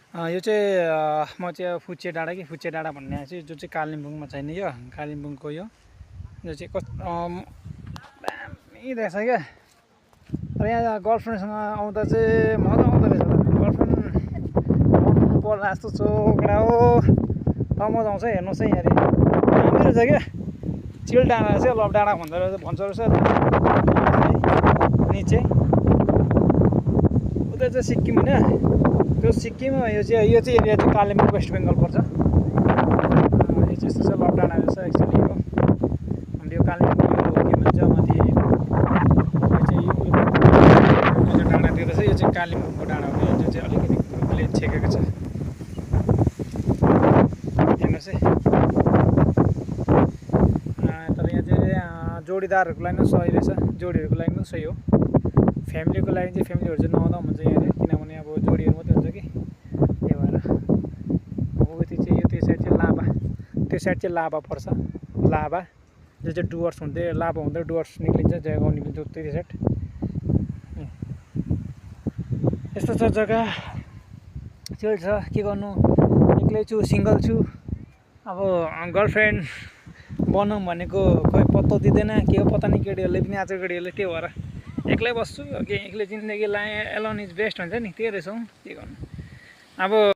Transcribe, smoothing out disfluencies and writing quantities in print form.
यो चाहिँ म चाहिँ फुच्चे डाँडा फुच्चे डाँडा भन्ने चाहिँ जो चाहिँ कालिम्पोङमा छैन यो कालिम्पोङको यो जो चाहिँ दामी रहेछ क्या। र यहाँ गर्लफ्रेन्डसँग आउँदा चाहिँ मजा आउँदो रहेछ। गर्लफ्रेन्ड बनाउनु पर्ला जस्तो चोकडा हो त मजा आउँछ। हेर्नुहोस् है यहाँ दामी रहेछ क्या। चिल डाँडा रहेछ लभ डाँडा भन्छ रहेछ निचे उता चाहिँ सिक्किम होइन त्यो सिक्किम यो चाहिँ एरिया चाहिँ कालिम्पोङ वेस्ट बेङ्गल पर्छ। यो चाहिँ यस्तो चाहिँ लभ डाँडा रहेछ एक्चुअली हो। अनि यो कालिम्पोङ के भन्छ माथि यो चाहिँ यो डाँडा त्यो रहेछ। यो चाहिँ कालिम्पोङको डाँडा हो जो चाहिँ अलिकति रुखले छेकेको छ। हेर्नुहोस् है। तर यहाँ चाहिँ जोडीदारहरूको लागि पनि सही रहेछ। जोडीहरूको लागि पनि सही हो। फ्यामिलीको लागि चाहिँ फ्यामिलीहरू चाहिँ नआउँदा हुन्छ यहाँ किनभने अब जोडीहरू मात्रै हुन्छ कि त्यही भएर। अब त्यो चाहिँ त्यो साइड चाहिँ लाभा त्यो साइड चाहिँ लाभा पर्छ। लाभा जो चाहिँ डुवर्स हुँदै लाभा हुँदै डुवर्स निक्लिन्छ जयगाउँ निक्लिन्छ त्यो साइड। यस्तो छ जग्गा चिल छ। के गर्नु एक्लै छु सिङ्गल छु। अब गर्लफ्रेन्ड बनाऊँ भनेको खोइ पत्तो दिँदैन के हो पत्ता नि केटीहरूले पनि आजको केटीहरूले त्यही भएर एक्लै बस्छु। एक्लै जिन्दगी लाएँ एलोन इज बेस्ट भन्छ नि त्यही रहेछ हौ के गर्नु अब।